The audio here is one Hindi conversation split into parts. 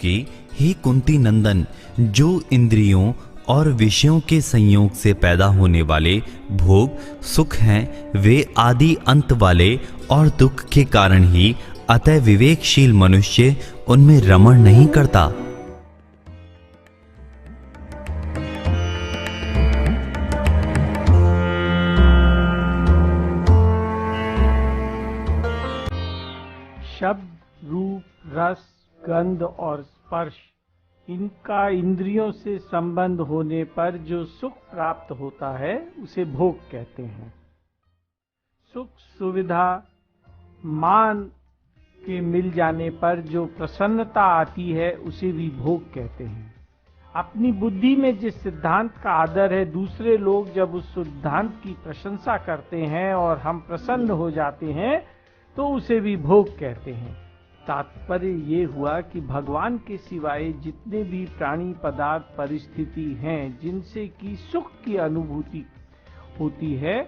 कि हे कुंती नंदन, जो इंद्रियों और विषयों के संयोग से पैदा होने वाले भोग सुख हैं, वे आदि अंत वाले और दुख के कारण ही, अतः विवेकशील मनुष्य उनमें रमण नहीं करता। शब्द, रूप, रस, गंध और स्पर्श, इनका इंद्रियों से संबंध होने पर जो सुख प्राप्त होता है उसे भोग कहते हैं। सुख सुविधा मान के मिल जाने पर जो प्रसन्नता आती है उसे भी भोग कहते हैं। अपनी बुद्धि में जिस सिद्धांत का आदर है, दूसरे लोग जब उस सिद्धांत की प्रशंसा करते हैं और हम प्रसन्न हो जाते हैं तो उसे भी भोग कहते हैं। तात्पर्य ये हुआ कि भगवान के सिवाय जितने भी प्राणी पदार्थ परिस्थिति हैं जिनसे कि सुख की अनुभूति होती है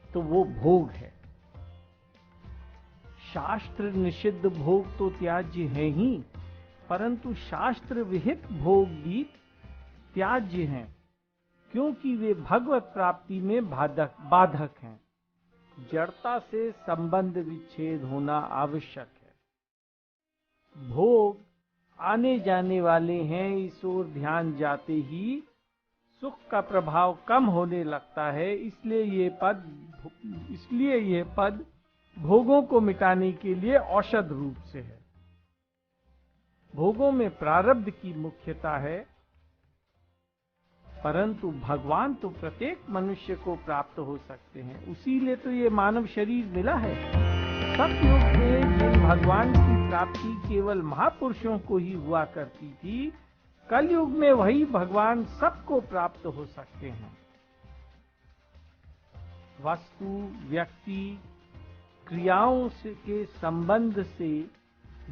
तो वो भोग है। शास्त्र निषिद्ध भोग तो त्याज्य है ही, परंतु शास्त्र विहित भोग भी त्याज्य हैं, क्योंकि वे भगवत प्राप्ति में बाधक हैं। जड़ता से संबंध विच्छेद होना आवश्यक है। भोग आने जाने वाले हैं, इस ओर ध्यान जाते ही सुख का प्रभाव कम होने लगता है। इसलिए ये पद भोगों को मिटाने के लिए औषध रूप से है। भोगों में प्रारब्ध की मुख्यता है, परंतु भगवान तो प्रत्येक मनुष्य को प्राप्त हो सकते हैं, उसीलिए तो ये मानव शरीर मिला है। सतयुग में जिन भगवान की प्राप्ति केवल महापुरुषों को ही हुआ करती थी, कलयुग में वही भगवान सबको प्राप्त हो सकते हैं। वस्तु, व्यक्ति, क्रियाओं के संबंध से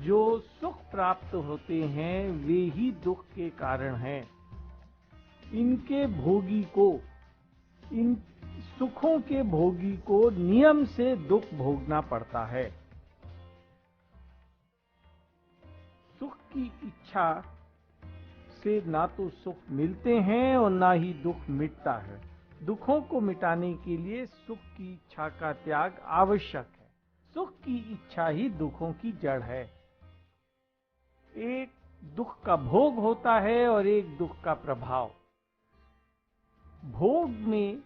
जो सुख प्राप्त होते हैं वे ही दुख के कारण हैं। इनके भोगी को, इन सुखों के भोगी को नियम से दुख भोगना पड़ता है। सुख की इच्छा से ना तो सुख मिलते हैं और ना ही दुख मिटता है। दुखों को मिटाने के लिए सुख की इच्छा का त्याग आवश्यक है। सुख की इच्छा ही दुखों की जड़ है। एक दुख का भोग होता है और एक दुख का प्रभाव। भोग में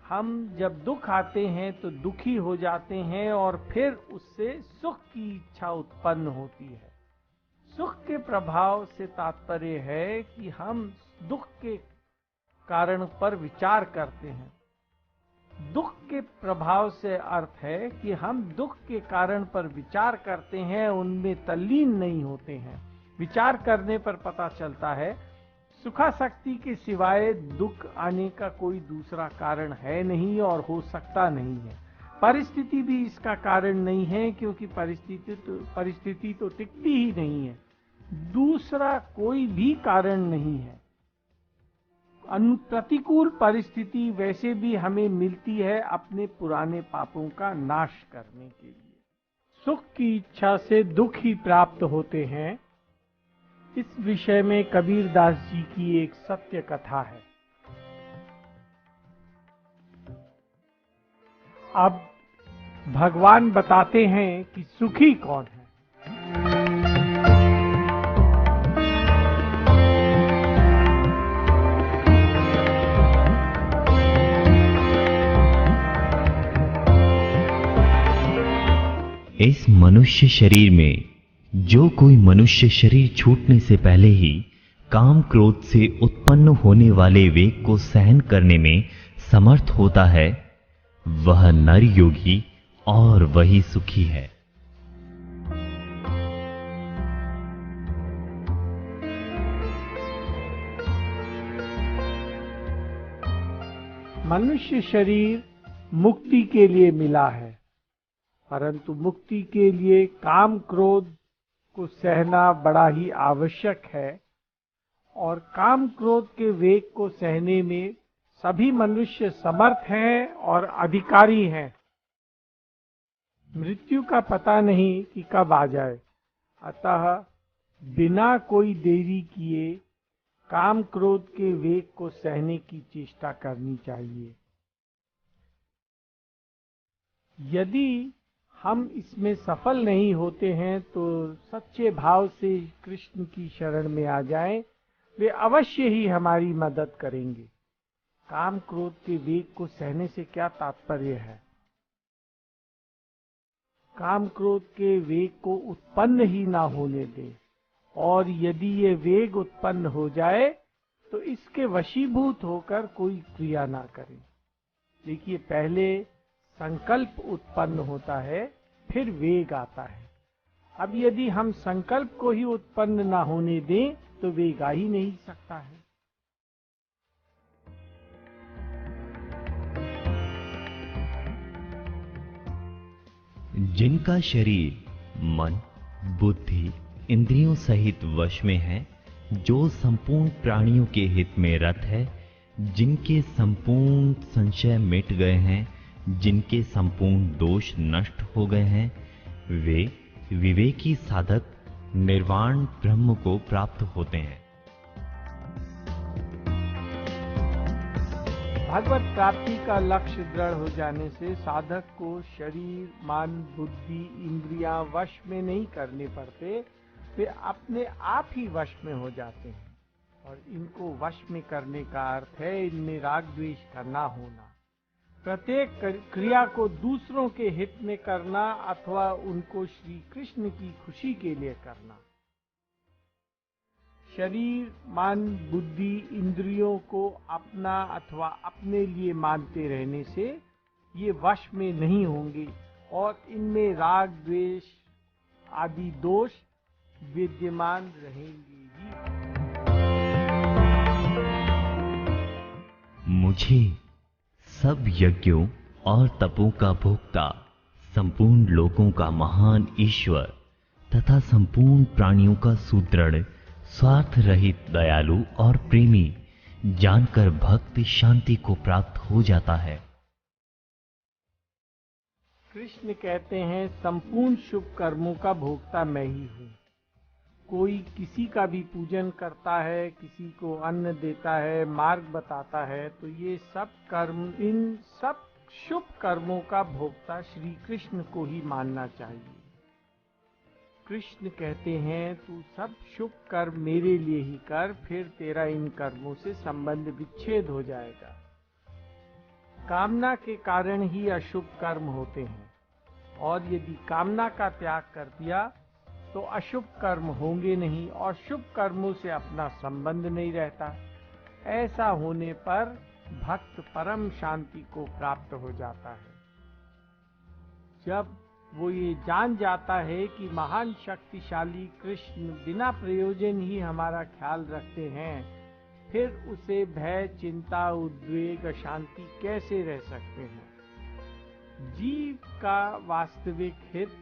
हम जब दुख आते हैं तो दुखी हो जाते हैं और फिर उससे सुख की इच्छा उत्पन्न होती है। सुख के प्रभाव से तात्पर्य है कि हम दुख के कारण पर विचार करते हैं। दुख के प्रभाव से अर्थ है कि हम दुख के कारण पर विचार करते हैं, उनमें तल्लीन नहीं होते हैं। विचार करने पर पता चलता है सुखासक्ति के सिवाय दुख आने का कोई दूसरा कारण है नहीं और हो सकता नहीं है। परिस्थिति भी इसका कारण नहीं है, क्योंकि परिस्थिति तो टिकती ही नहीं है। दूसरा कोई भी कारण नहीं है। प्रतिकूल परिस्थिति वैसे भी हमें मिलती है अपने पुराने पापों का नाश करने के लिए। सुख की इच्छा से दुख ही प्राप्त होते हैं। इस विषय में कबीरदास जी की एक सत्य कथा है। अब भगवान बताते हैं कि सुखी कौन है। इस मनुष्य शरीर में जो कोई मनुष्य शरीर छूटने से पहले ही काम क्रोध से उत्पन्न होने वाले वेग को सहन करने में समर्थ होता है, वह नर योगी और वही सुखी है। मनुष्य शरीर मुक्ति के लिए मिला है, परंतु मुक्ति के लिए काम क्रोध को सहना बड़ा ही आवश्यक है और काम क्रोध के वेग को सहने में सभी मनुष्य समर्थ हैं और अधिकारी हैं। मृत्यु का पता नहीं कि कब आ जाए, अतः बिना कोई देरी किए काम क्रोध के वेग को सहने की चेष्टा करनी चाहिए। यदि हम इसमें सफल नहीं होते हैं तो सच्चे भाव से कृष्ण की शरण में आ जाएं, वे अवश्य ही हमारी मदद करेंगे। काम क्रोध के वेग को सहने से क्या तात्पर्य है? काम क्रोध के वेग को उत्पन्न ही ना होने दें, और यदि ये वेग उत्पन्न हो जाए तो इसके वशीभूत होकर कोई क्रिया ना करें। देखिए, पहले संकल्प उत्पन्न होता है, फिर वेग आता है। अब यदि हम संकल्प को ही उत्पन्न ना होने दें तो वेग आ ही नहीं सकता है। जिनका शरीर, मन, बुद्धि, इंद्रियों सहित वश में है, जो संपूर्ण प्राणियों के हित में रत है, जिनके संपूर्ण संशय मिट गए हैं, जिनके संपूर्ण दोष नष्ट हो गए हैं, वे विवेकी साधक निर्वाण ब्रह्म को प्राप्त होते हैं। भगवत प्राप्ति का लक्ष्य दृढ़ हो जाने से साधक को शरीर, मन, बुद्धि, इंद्रियां वश में नहीं करने पड़ते, वे अपने आप ही वश में हो जाते हैं। और इनको वश में करने का अर्थ है इनमें राग द्वेष का ना होना, प्रत्येक क्रिया को दूसरों के हित में करना अथवा उनको श्री कृष्ण की खुशी के लिए करना। शरीर, मन, बुद्धि, इंद्रियों को अपना अथवा अपने लिए मानते रहने से ये वश में नहीं होंगे और इनमें राग द्वेष आदि दोष विद्यमान रहेंगे ही। मुझे सब यज्ञों और तपों का भोक्ता, संपूर्ण लोकों का महान ईश्वर तथा संपूर्ण प्राणियों का सुदृढ़, स्वार्थ रहित, दयालु और प्रेमी जानकर भक्त शांति को प्राप्त हो जाता है। कृष्ण कहते हैं, संपूर्ण शुभ कर्मों का भोक्ता मैं ही हूँ। कोई किसी का भी पूजन करता है, किसी को अन्न देता है, मार्ग बताता है, तो ये सब कर्म, इन सब शुभ कर्मों का भोक्ता श्री कृष्ण को ही मानना चाहिए। कृष्ण कहते हैं, तू सब शुभ कर्म मेरे लिए ही कर, फिर तेरा इन कर्मों से संबंध विच्छेद हो जाएगा। कामना के कारण ही अशुभ कर्म होते हैं, और यदि कामना का त्याग कर दिया तो अशुभ कर्म होंगे नहीं और शुभ कर्मों से अपना संबंध नहीं रहता। ऐसा होने पर भक्त परम शांति को प्राप्त हो जाता है। जब वो ये जान जाता है कि महान शक्तिशाली कृष्ण बिना प्रयोजन ही हमारा ख्याल रखते हैं, फिर उसे भय, चिंता, उद्वेग, अशांति कैसे रह सकते हैं। जीव का वास्तविक हित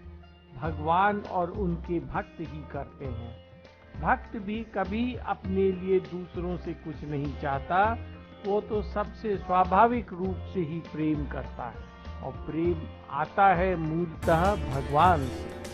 भगवान और उनके भक्त ही करते हैं। भक्त भी कभी अपने लिए दूसरों से कुछ नहीं चाहता, वो तो सबसे स्वाभाविक रूप से ही प्रेम करता है, और प्रेम आता है मूलतः भगवान से।